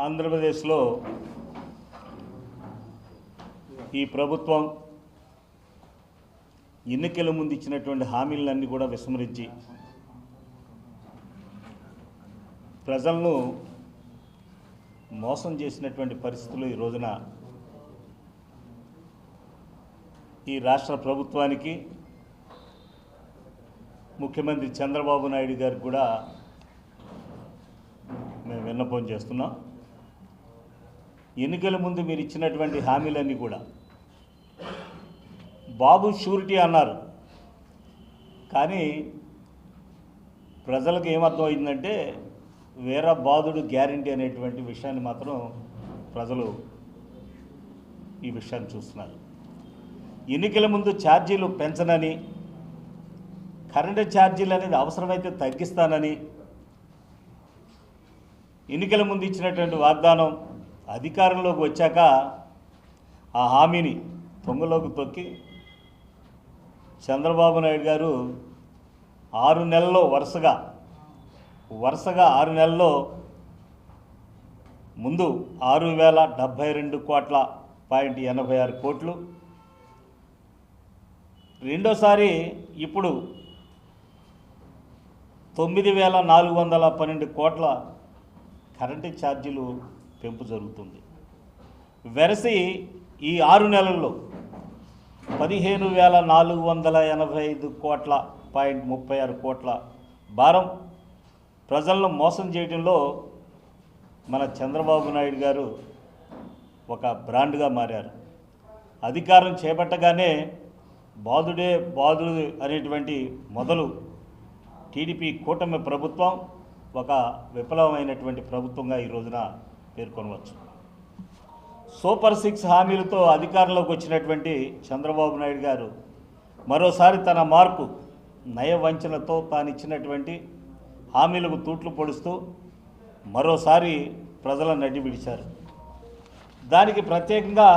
ఆంధ్రప్రదేశ్లో ఈ ప్రభుత్వం ఎన్నికల ముందు ఇచ్చినటువంటి హామీలన్నీ కూడా విస్మరించి ప్రజలను మోసం చేసినటువంటి పరిస్థితులు ఈ రోజున ఈ రాష్ట్ర ప్రభుత్వానికి ముఖ్యమంత్రి చంద్రబాబు నాయుడు గారికి కూడా మేము విన్నపం చేస్తున్నాం. ఎన్నికల ముందు మీరు ఇచ్చినటువంటి హామీలన్నీ కూడా బాబు షూరిటీ అన్నారు, కానీ ప్రజలకు ఏమర్థమైందంటే వేరే బాధుడు గ్యారంటీ అనేటువంటి విషయాన్ని మాత్రం ప్రజలు ఈ విషయాన్ని చూస్తున్నారు. ఎన్నికల ముందు ఛార్జీలు పెంచనని, కరెంటు ఛార్జీలు అనేది అవసరమైతే తగ్గిస్తానని ఎన్నికల ముందు ఇచ్చినటువంటి వాగ్దానం అధికారంలోకి వచ్చాక ఆ హామీని తొంగలోకి తొక్కి చంద్రబాబు నాయుడు గారు 6 నెలల్లో వరుసగా 6 నెలల్లో ముందు 6,072.86 కోట్లు, రెండోసారి ఇప్పుడు 9,412 కోట్ల కరెంటు ఛార్జీలు పెంపు జరుగుతుంది. వెరసి ఈ 6 నెలల్లో 15,485.36 కోట్ల భారం ప్రజలను మోసం చేయడంలో మన చంద్రబాబు నాయుడు గారు ఒక బ్రాండ్గా మారారు. అధికారం చేపట్టగానే బాధుడే బాధుడు అనేటువంటి మొదలు టీడీపీ కూటమి ప్రభుత్వం ఒక విఫలమైనటువంటి ప్రభుత్వంగా ఈ రోజున పేర్కొనవచ్చు. సూపర్ 6 హామీలతో అధికారంలోకి వచ్చినటువంటి చంద్రబాబు నాయుడు గారు మరోసారి తన మార్కు నయవంచనతో తాను ఇచ్చినటువంటి హామీలకు తూట్లు పొడుస్తూ మరోసారి ప్రజలను నడ్డి విడిచారు. దానికి ప్రత్యేకంగా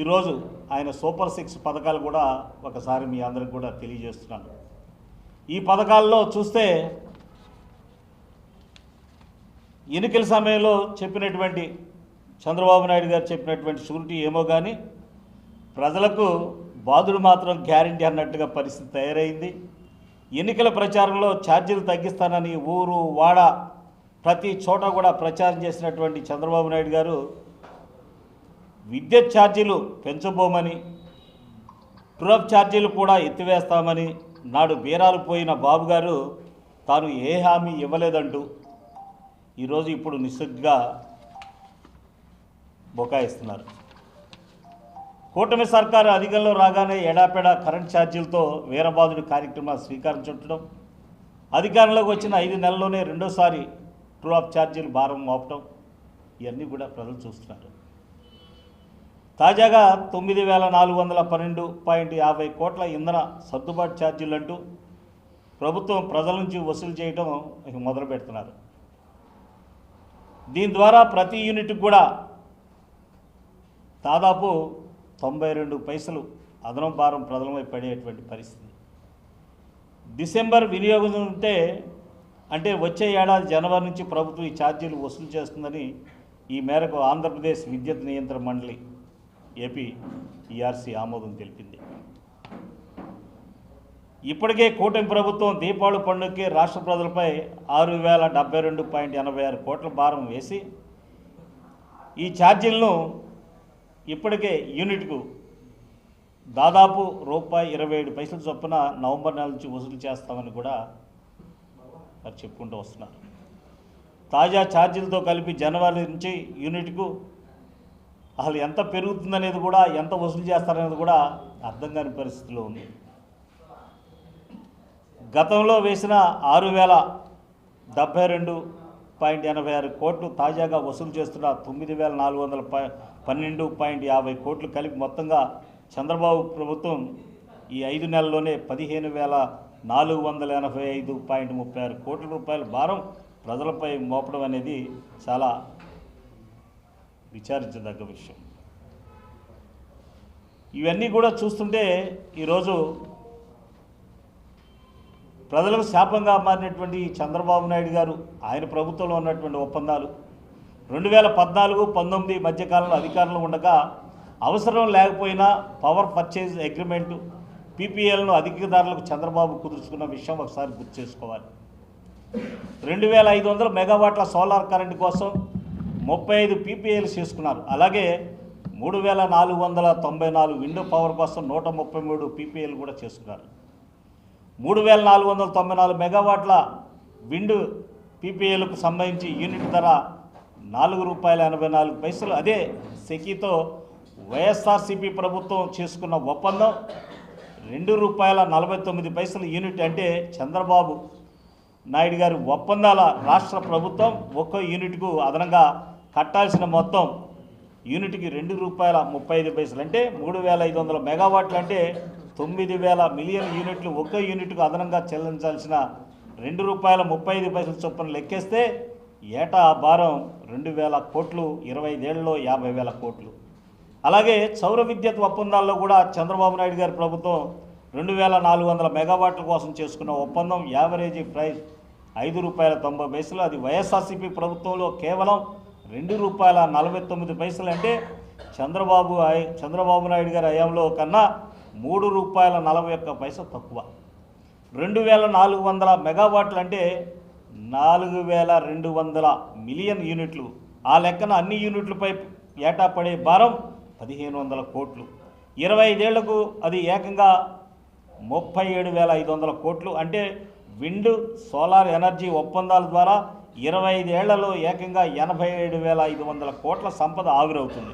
ఈరోజు ఆయన సూపర్ 6 పథకాలు కూడా ఒకసారి మీ అందరికి కూడా తెలియజేస్తున్నాను. ఈ పథకాల్లో చూస్తే ఎన్నికల సమయంలో చెప్పినటువంటి చంద్రబాబు నాయుడు గారు చెప్పినటువంటి షూరిటీ ఏమో కానీ ప్రజలకు బాధుడు మాత్రం గ్యారంటీ అన్నట్టుగా పరిస్థితి తయారైంది. ఎన్నికల ప్రచారంలో ఛార్జీలు తగ్గిస్తానని ఊరు వాడ ప్రతి చోట కూడా ప్రచారం చేసినటువంటి చంద్రబాబు నాయుడు గారు విద్యుత్ ఛార్జీలు పెంచబోమని, ట్రూఅప్ ఛార్జీలు కూడా ఎత్తివేస్తామని నాడు బీరాలు పోయిన బాబు గారు తాను ఏ హామీ ఇవ్వలేదంటూ ఈరోజు ఇప్పుడు నిస్సిగ్గుగా బొకాయిస్తున్నారు. కూటమి సర్కారు అధికారంలో రాగానే ఎడాపెడా కరెంట్ ఛార్జీలతో వీరబాదుడి కార్యక్రమాలు శ్రీకారం చుట్టడం, అధికారంలోకి వచ్చిన 5 నెలల్లోనే రెండోసారి ట్రూఅప్ ఛార్జీలు భారం మోపడం, ఇవన్నీ కూడా ప్రజలు చూస్తున్నారు. తాజాగా 9,412.50 కోట్ల ఇంధన సర్దుబాటు ఛార్జీలు అంటూ ప్రభుత్వం ప్రజల నుంచి వసూలు చేయడం మొదలు పెడుతున్నారు. దీని ద్వారా ప్రతి యూనిట్కి కూడా దాదాపు 92 పైసలు అదనం భారం ప్రజలపై పడేటువంటి పరిస్థితి. డిసెంబర్ వినియోగం అంటే వచ్చే ఏడాది జనవరి నుంచి ప్రభుత్వం ఈ ఛార్జీలు వసూలు చేస్తుందని ఈ మేరకు ఆంధ్రప్రదేశ్ విద్యుత్ నియంత్రణ మండలి ఏపీ ఈఆర్సీ ఆమోదం తెలిపింది. ఇప్పటికే కూటమి ప్రభుత్వం దీపావళి పండుగకి రాష్ట్ర ప్రజలపై 6,072.86 కోట్ల భారం వేసి ఈ ఛార్జీలను ఇప్పటికే యూనిట్కు దాదాపు ₹27 చొప్పున నవంబర్ నెల నుంచి వసూలు చేస్తామని కూడా మరి చెప్పుకుంటూ వస్తున్నారు. తాజా ఛార్జీలతో కలిపి జనవరి నుంచి యూనిట్కు అసలు ఎంత పెరుగుతుందనేది కూడా, ఎంత వసూలు చేస్తారనేది కూడా అర్థం కాని పరిస్థితిలో ఉంది. గతంలో వేసిన 6,072.86 కోట్లు తాజాగా వసూలు చేస్తున్న 9,412.50 కోట్లు కలిపి మొత్తంగా చంద్రబాబు ప్రభుత్వం ఈ 5 నెలల్లోనే 15,485.36 కోట్ల రూపాయల భారం ప్రజలపై మోపడం అనేది చాలా విచారించదగ్గ విషయం. ఇవన్నీ కూడా చూస్తుంటే ఈరోజు ప్రజలకు శాపంగా మారినటువంటి చంద్రబాబు నాయుడు గారు ఆయన ప్రభుత్వంలో ఉన్నటువంటి ఒప్పందాలు 2014-19 మధ్యకాలంలో అధికారంలో ఉండగా అవసరం లేకపోయినా పవర్ పర్చేజ్ అగ్రిమెంటు పీపీఎల్ను అధికారులకు చంద్రబాబు కుదుర్చుకున్న విషయం ఒకసారి గుర్తు చేసుకోవాలి. 2,500 మెగావాట్ల సోలార్ కరెంటు కోసం 35 పీపీఎల్ చేసుకున్నారు. అలాగే 3,494 విండో పవర్ కోసం 133 పీపీఎల్ కూడా చేసుకున్నారు. 3,494 మెగావాట్ల విండ్ పీపీఎల్కు సంబంధించి యూనిట్ ధర ₹4.84. అదే సెకీతో వైఎస్ఆర్సీపీ ప్రభుత్వం చేసుకున్న ఒప్పందం ₹2.49 యూనిట్. అంటే చంద్రబాబు నాయుడు గారి ఒప్పందాల రాష్ట్ర ప్రభుత్వం ఒక్కో యూనిట్కు అదనంగా కట్టాల్సిన మొత్తం యూనిట్కి ₹2.35. అంటే 3,500 మెగావాట్లు అంటే 9,000 మిలియన్ యూనిట్లు ఒక్కో యూనిట్కు అదనంగా చెల్లించాల్సిన ₹2.35 చొప్పున లెక్కేస్తే ఏటా భారం 2,000 కోట్లు, 25 ఏళ్లలో 50,000 కోట్లు. అలాగే సౌర విద్యుత్ ఒప్పందాల్లో కూడా చంద్రబాబు నాయుడు గారి ప్రభుత్వం 2,400 మెగావాట్ల కోసం చేసుకున్న ఒప్పందం యావరేజీ ప్రైస్ ₹5.90. అది వైఎస్ఆర్సీపీ ప్రభుత్వంలో కేవలం ₹2.49. అంటే చంద్రబాబు నాయుడు గారి హయాంలో కన్నా ₹3.41 తక్కువ. 2,400 మెగావాట్లు అంటే 4,200 మిలియన్ యూనిట్లు. ఆ లెక్కన అన్ని యూనిట్లపై ఏటా పడే భారం 1,500 కోట్లు. 25 ఏళ్లకు అది ఏకంగా 37,500 కోట్లు. అంటే విండ్ సోలార్ ఎనర్జీ ఒప్పందాల ద్వారా 25 ఏళ్లలో ఏకంగా 87,500 కోట్ల సంపద ఆవిరవుతుంది.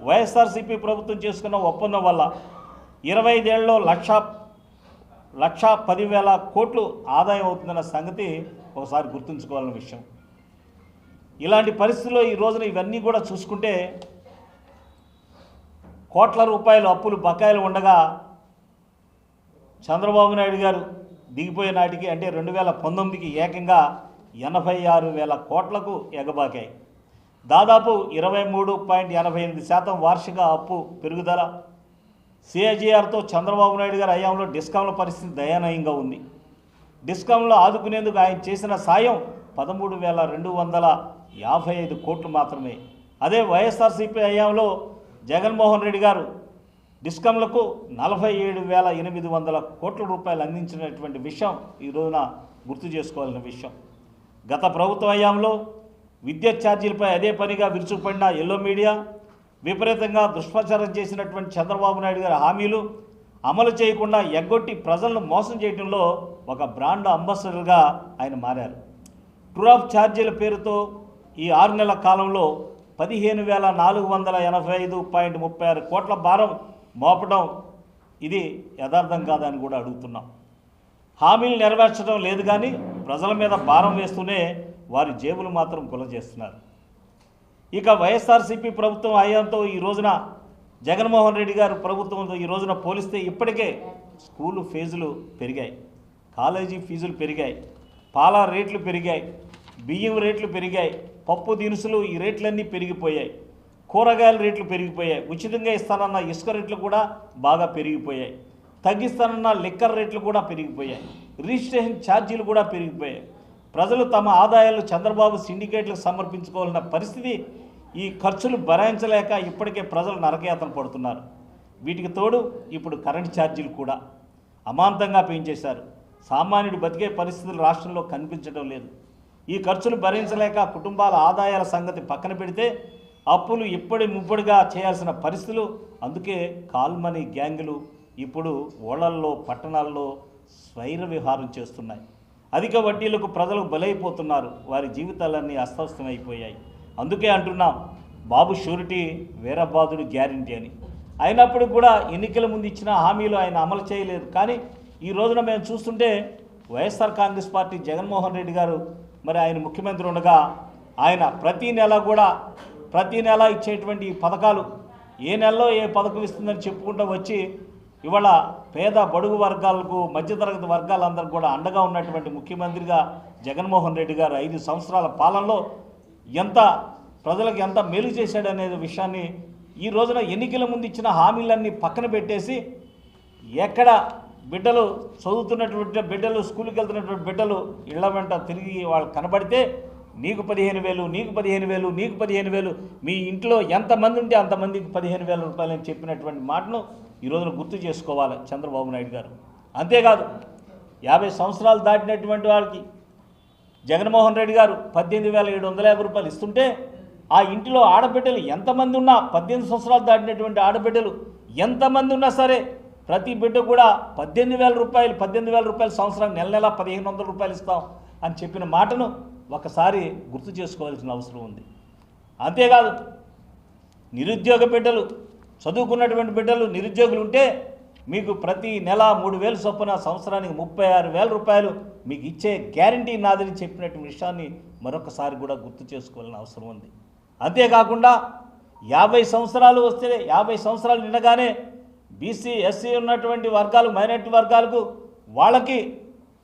వైఎస్ఆర్సీపీ ప్రభుత్వం చేసుకున్న ఒప్పందం వల్ల 25 ఏళ్లలో 1,10,000 కోట్లు ఆదాయం అవుతుందన్న సంగతి ఒకసారి గుర్తుంచుకోవాలన్న విషయం. ఇలాంటి పరిస్థితుల్లో ఈ రోజున ఇవన్నీ కూడా చూసుకుంటే కోట్ల రూపాయలు అప్పులు బకాయిలు ఉండగా చంద్రబాబు నాయుడు గారు దిగిపోయే నాటికి అంటే 2019కి ఏకంగా 86,000 కోట్లకు ఎగబాకాయి. దాదాపు 23.88% వార్షిక అప్పు పెరుగుదల. సిఐజిఆర్తో చంద్రబాబు నాయుడు గారి హయాంలో డిస్కాంల పరిస్థితి దయనీయంగా ఉంది. డిస్కాంలో ఆదుకునేందుకు ఆయన చేసిన సాయం 13,255 కోట్లు మాత్రమే. అదే వైఎస్ఆర్సీపీ హయాంలో జగన్మోహన్ రెడ్డి గారు డిస్కాంలకు 47,800 కోట్ల రూపాయలు అందించినటువంటి విషయం ఈ రోజున గుర్తు చేసుకోవాల్సిన విషయం. గత ప్రభుత్వ హయాంలో విద్యుత్ ఛార్జీలపై అదే పనిగా విరుచుకుపడిన ఎల్లో మీడియా విపరీతంగా దుష్ప్రచారం చేసినటువంటి చంద్రబాబు నాయుడు గారి హామీలు అమలు చేయకుండా ఎగ్గొట్టి ప్రజలను మోసం చేయడంలో ఒక బ్రాండ్ అంబాసిడర్గా ఆయన మారారు. ట్రూ ఆఫ్ ఛార్జీల పేరుతో ఈ 6 నెలల కాలంలో 15,485.36 కోట్ల భారం మోపడం ఇది యథార్థం కాదని కూడా అడుగుతున్నాం. హామీలు నెరవేర్చడం లేదు కానీ ప్రజల మీద భారం వేస్తూనే వారి జేబులు మాత్రం గులచేస్తున్నారు. ఇక వైఎస్ఆర్సీపీ ప్రభుత్వం హయాంతో ఈ రోజున జగన్మోహన్ రెడ్డి గారు ప్రభుత్వంతో ఈ రోజున పోలిస్తే ఇప్పటికే స్కూలు ఫీజులు పెరిగాయి, కాలేజీ ఫీజులు పెరిగాయి, పాల రేట్లు పెరిగాయి, బియ్యం రేట్లు పెరిగాయి, పప్పు దినుసులు ఈ రేట్లన్నీ పెరిగిపోయాయి, కూరగాయల రేట్లు పెరిగిపోయాయి, ఉచితంగా ఇస్తానన్న ఇసుక రేట్లు కూడా బాగా పెరిగిపోయాయి, తగ్గిస్తానన్న లిక్కర్ రేట్లు కూడా పెరిగిపోయాయి, రిజిస్ట్రేషన్ ఛార్జీలు కూడా పెరిగిపోయాయి. ప్రజలు తమ ఆదాయాలు చంద్రబాబు సిండికేట్లకు సమర్పించుకోవాలన్న పరిస్థితి. ఈ ఖర్చులు భరాయించలేక ఇప్పటికే ప్రజలు నరకయాతన పడుతున్నారు. వీటికి తోడు ఇప్పుడు కరెంటు ఛార్జీలు కూడా అమాంతంగా పెంచేశారు. సామాన్యుడు బతికే పరిస్థితులు రాష్ట్రంలో కనిపించడం లేదు. ఈ ఖర్చులు భరించలేక కుటుంబాల ఆదాయాల సంగతి పక్కన పెడితే అప్పులు ముప్పడిగా చేయాల్సిన పరిస్థితులు. అందుకే కాల్మనీ గ్యాంగులు ఇప్పుడు ఓళ్లల్లో పట్టణాల్లో స్వైర విహారం చేస్తున్నాయి. అధిక వడ్డీలకు ప్రజలు బలైపోతున్నారు. వారి జీవితాలన్నీ అస్తవ్యస్తమైపోయాయి. అందుకే అంటున్నాం, బాబు షూరిటీ వీరబాదుడు గ్యారంటీ అని. అయినప్పుడు కూడా ఎన్నికల ముందు ఇచ్చిన హామీలు ఆయన అమలు చేయలేదు. కానీ ఈ రోజున మేము చూస్తుంటే వైఎస్ఆర్ కాంగ్రెస్ పార్టీ జగన్మోహన్ రెడ్డి గారు మరి ఆయన ముఖ్యమంత్రి ఉండగా ఆయన ప్రతి నెల ఇచ్చేటువంటి పథకాలు ఏ నెలలో ఏ పథకం ఇస్తుందని చెప్పుకుంటూ వచ్చి ఇవాళ పేద బడుగు వర్గాలకు మధ్యతరగతి వర్గాలందరూ కూడా అండగా ఉన్నటువంటి ముఖ్యమంత్రిగా జగన్మోహన్ రెడ్డి గారు 5 సంవత్సరాల పాలనలో ప్రజలకు ఎంత మేలు చేశాడనే విషయాన్ని ఈ రోజున ఎన్నికల ముందు ఇచ్చిన హామీలన్నీ పక్కన పెట్టేసి ఎక్కడ బిడ్డలు చదువుతున్నటువంటి బిడ్డలు స్కూల్కి వెళ్తున్నటువంటి బిడ్డలు ఇళ్ల వెంట తిరిగి వాళ్ళు కనబడితే నీకు 15,000 నీకు 15,000 నీకు 15,000 మీ ఇంట్లో ఎంతమంది ఉంటే అంతమందికి 15,000 రూపాయలు అని చెప్పినటువంటి మాటను ఈ రోజున గుర్తు చేసుకోవాలి చంద్రబాబు నాయుడు గారు. అంతేకాదు 50 సంవత్సరాలు దాటినటువంటి వాళ్ళకి జగన్మోహన్ రెడ్డి గారు 18,750 రూపాయలు ఇస్తుంటే ఆ ఇంటిలో ఆడబిడ్డలు ఎంతమంది ఉన్నా 18 సంవత్సరాలు దాటినటువంటి ఆడబిడ్డలు ఎంతమంది ఉన్నా సరే ప్రతి బిడ్డ కూడా 18,000 రూపాయలు సంవత్సరానికి నెల 1,500 రూపాయలు ఇస్తాం అని చెప్పిన మాటను ఒకసారి గుర్తు చేసుకోవాల్సిన అవసరం ఉంది. అంతేకాదు నిరుద్యోగ బిడ్డలు చదువుకున్నటువంటి బిడ్డలు నిరుద్యోగులు ఉంటే మీకు ప్రతి నెల 3,000 చొప్పున సంవత్సరానికి 36,000 రూపాయలు మీకు ఇచ్చే గ్యారంటీ నాదని చెప్పినటువంటి విషయాన్ని మరొకసారి కూడా గుర్తు చేసుకోవాల్సిన అవసరం ఉంది. అంతేకాకుండా 50 సంవత్సరాలు వస్తే 50 సంవత్సరాలు నిండగానే బీసీ ఎస్సీ ఉన్నటువంటి వర్గాలు మైనారిటీ వర్గాలకు వాళ్ళకి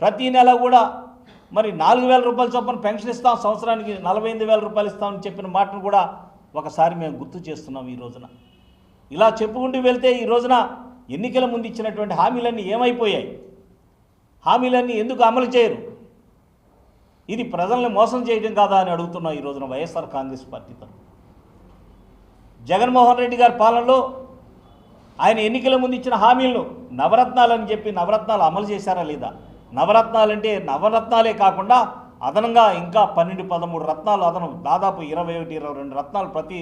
ప్రతి నెల కూడా మరి 4,000 రూపాయల చొప్పున పెన్షన్ ఇస్తాం, సంవత్సరానికి 48,000 రూపాయలు ఇస్తామని చెప్పిన మాటను కూడా ఒకసారి మేము గుర్తు చేస్తున్నాం. ఈ రోజున ఇలా చెప్పుకుంటూ వెళ్తే ఈ రోజున ఎన్నికల ముందు ఇచ్చినటువంటి హామీలన్నీ ఏమైపోయాయి? హామీలన్నీ ఎందుకు అమలు చేయరు? ఇది ప్రజల్ని మోసం చేయడం కాదా అని అడుగుతున్నాం ఈ రోజున వైఎస్ఆర్ కాంగ్రెస్ పార్టీతో. జగన్మోహన్ రెడ్డి గారి పాలనలో ఆయన ఎన్నికల ముందు ఇచ్చిన హామీలను నవరత్నాలని చెప్పి నవరత్నాలు అమలు చేశారా లేదా? నవరత్నాలంటే నవరత్నాలే కాకుండా అదనంగా ఇంకా 12-13 రత్నాలు అదనం దాదాపు 21-22 రత్నాలు ప్రతి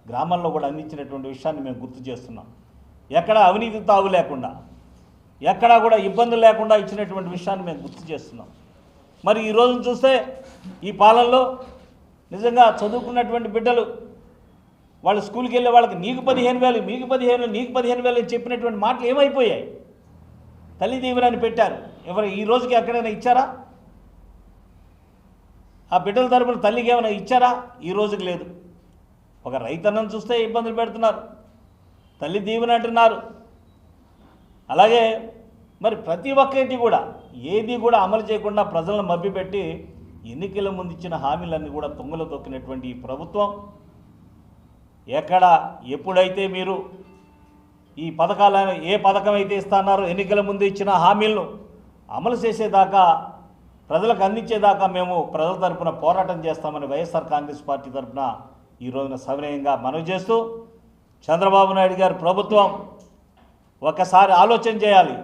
గ్రామాల్లో కూడా అందించినటువంటి విషయాన్ని మేము గుర్తు చేస్తున్నాం. ఎక్కడ అవినీతి తావు లేకుండా ఎక్కడా కూడా ఇబ్బందులు లేకుండా ఇచ్చినటువంటి విషయాన్ని మేము గుర్తు చేస్తున్నాం. మరి ఈ రోజును చూస్తే ఈ పాలనలో నిజంగా చదువుకున్నటువంటి బిడ్డలు వాళ్ళు స్కూల్కి వెళ్ళే వాళ్ళకి నీకు 15,000 మీకు 15,000 నీకు 15,000 అని చెప్పినటువంటి మాటలు ఏమైపోయాయి? తల్లి దీవెనని పెట్టారు. ఎవరు ఈ రోజుకి ఎక్కడైనా ఇచ్చారా? ఆ బిడ్డల తరపున తల్లికి ఏమైనా ఇచ్చారా? ఈ రోజుకి లేదు. ఒక రైతన్నం చూస్తే ఇబ్బందులు పెడుతున్నారు, తల్లి దీవెన అంటున్నారు. అలాగే మరి ప్రతి ఒక్కటి కూడా ఏది కూడా అమలు చేయకుండా ప్రజలను మభ్యపెట్టి ఎన్నికల ముందు ఇచ్చిన హామీలన్నీ కూడా తుంగలో తొక్కినటువంటి ఈ ప్రభుత్వం ఎక్కడ ఎప్పుడైతే మీరు ఈ పథకాలను ఏ పథకం అయితే ఇస్తున్నారో ఎన్నికల ముందు ఇచ్చిన హామీలను అమలు చేసేదాకా ప్రజలకు అందించేదాకా మేము ప్రజల తరపున పోరాటం చేస్తామని వైఎస్ఆర్ కాంగ్రెస్ పార్టీ తరపున ఈ రోజున సవినయంగా మనవి చేస్తూ చంద్రబాబు నాయుడు గారి ప్రభుత్వం ఒకసారి ఆలోచన చేయాలి.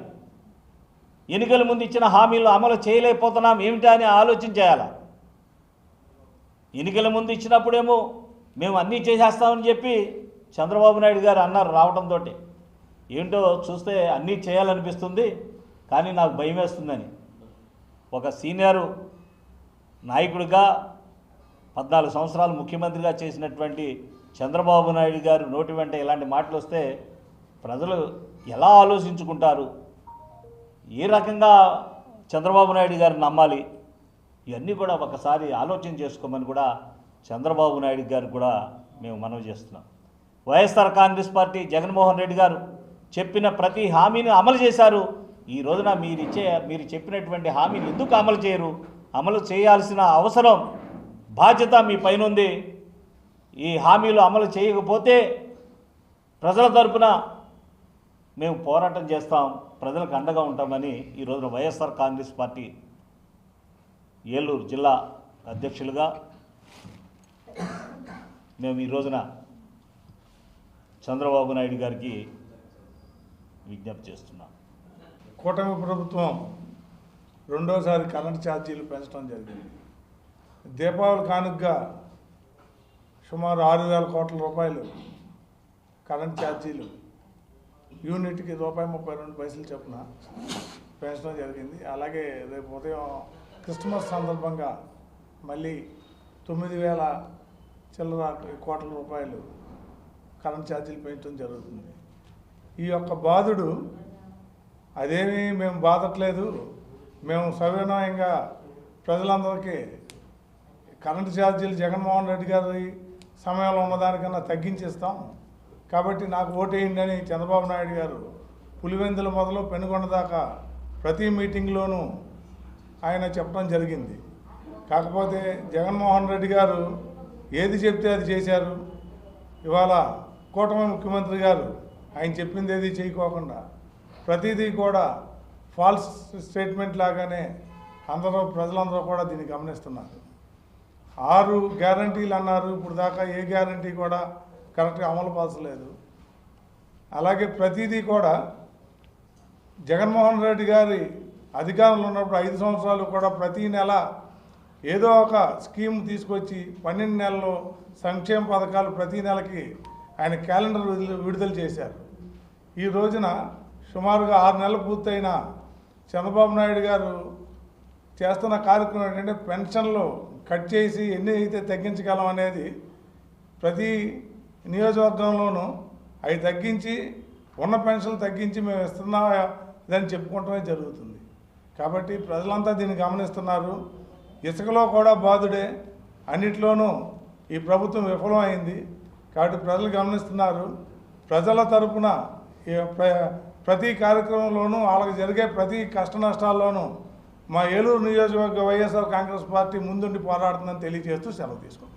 ఎన్నికల ముందు ఇచ్చిన హామీలు అమలు చేయలేకపోతున్నాం ఏమిటా అని ఆలోచన చేయాలి. ఎన్నికల ముందు ఇచ్చినప్పుడేమో మేము అన్నీ చేసేస్తామని చెప్పి చంద్రబాబు నాయుడు గారు అన్నారు రావడంతో. ఏంటో చూస్తే అన్నీ చేయాలనిపిస్తుంది కానీ నాకు భయం వేస్తుందని ఒక సీనియరు నాయకుడిగా 14 సంవత్సరాలు ముఖ్యమంత్రిగా చేసినటువంటి చంద్రబాబు నాయుడు గారు నోటి వెంట ఇలాంటి మాటలు వస్తే ప్రజలు ఎలా ఆలోచించుకుంటారు? ఏ రకంగా చంద్రబాబు నాయుడు గారు నమ్మాలి? ఇవన్నీ కూడా ఒకసారి ఆలోచన చేసుకోమని కూడా చంద్రబాబు నాయుడు గారు కూడా మేము మనవి చేస్తున్నాం. వైఎస్ఆర్ కాంగ్రెస్ పార్టీ జగన్మోహన్ రెడ్డి గారు చెప్పిన ప్రతి హామీని అమలు చేశారు. ఈ రోజున మీరు చెప్పినటువంటి హామీని ఎందుకు అమలు చేయరు? అమలు చేయాల్సిన అవసరం బాధ్యత మీ పైన ఉంది. ఈ హామీలు అమలు చేయకపోతే ప్రజల తరపున మేము పోరాటం చేస్తాం, ప్రజలకు అండగా ఉంటామని ఈ రోజున వైఎస్ఆర్ కాంగ్రెస్ పార్టీ ఏలూరు జిల్లా అధ్యక్షులుగా మేము ఈ రోజున చంద్రబాబు నాయుడు గారికి విజ్ఞప్తి చేస్తున్నాం. కూటమి ప్రభుత్వం రెండోసారి కరెంట్ ఛార్జీలు పెంచడం జరిగింది. దీపావళి కానుకగా సుమారు 6,000 కోట్ల రూపాయలు కరెంట్ ఛార్జీలు యూనిట్కి ₹1.32 చొప్పున పెంచడం జరిగింది. అలాగే రేపు ఉదయం క్రిస్మస్ సందర్భంగా మళ్ళీ 9,000 చిల్లర కోట్ల రూపాయలు కరెంట్ ఛార్జీలు పెంచడం జరుగుతుంది. ఈ యొక్క బాధుడు అదేమీ మేము బాధట్లేదు, మేము సవినయంగా ప్రజలందరికీ కరెంటు ఛార్జీలు జగన్మోహన్ రెడ్డి గారి సమయంలో ఉన్నదానికన్నా తగ్గించేస్తాం, కాబట్టి నాకు ఓటేయండి అని చంద్రబాబు నాయుడు గారు పులివెందుల మొదలు పెనుగొండ దాకా ప్రతి మీటింగ్లోనూ ఆయన చెప్పడం జరిగింది. కాకపోతే జగన్మోహన్ రెడ్డి గారు ఏది చెప్తే అది చేశారు. ఇవాళ కూటమి ముఖ్యమంత్రి గారు ఆయన చెప్పింది ఏది చేయకోకుండా ప్రతిదీ కూడా ఫాల్స్ స్టేట్మెంట్ లాగానే ప్రజలందరూ కూడా దీన్ని గమనిస్తున్నారు. 6 గ్యారంటీలు అన్నారు, ఇప్పుడు దాకా ఏ గ్యారంటీ కూడా కరెక్ట్గా అమలు పరచలేదు. అలాగే ప్రతిదీ కూడా జగన్మోహన్ రెడ్డి గారి అధికారంలో ఉన్నప్పుడు 5 సంవత్సరాలు కూడా ప్రతీ నెల ఏదో ఒక స్కీమ్ తీసుకొచ్చి 12 నెలల్లో సంక్షేమ పథకాలు ప్రతీ నెలకి ఆయన క్యాలెండర్ విడుదల చేశారు. ఈ రోజున సుమారుగా 6 నెలలు పూర్తయిన చంద్రబాబు నాయుడు గారు చేస్తున్న కార్యక్రమం ఏంటంటే పెన్షన్లు కట్ చేసి ఎన్ని అయితే తగ్గించగలం అనేది ప్రతి నియోజకవర్గంలోనూ అవి తగ్గించి ఉన్న పెన్షన్లు తగ్గించి మేము ఇస్తున్నామని చెప్పుకోవటమే జరుగుతుంది. కాబట్టి ప్రజలంతా దీన్ని గమనిస్తున్నారు. ఇసుకలో కూడా బాధుడే, అన్నిట్లోనూ ఈ ప్రభుత్వం విఫలమైంది. కాబట్టి ప్రజలు గమనిస్తున్నారు. ప్రజల తరపున ప్రతి కార్యక్రమంలోనూ వాళ్ళకి జరిగే ప్రతి కష్ట నష్టాల్లోనూ మా ఏలూరు నియోజకవర్గ వైఎస్ఆర్ కాంగ్రెస్ పార్టీ ముందుండి పోరాడుతుందని తెలియజేస్తూ సెలవు తీసుకుంటాం.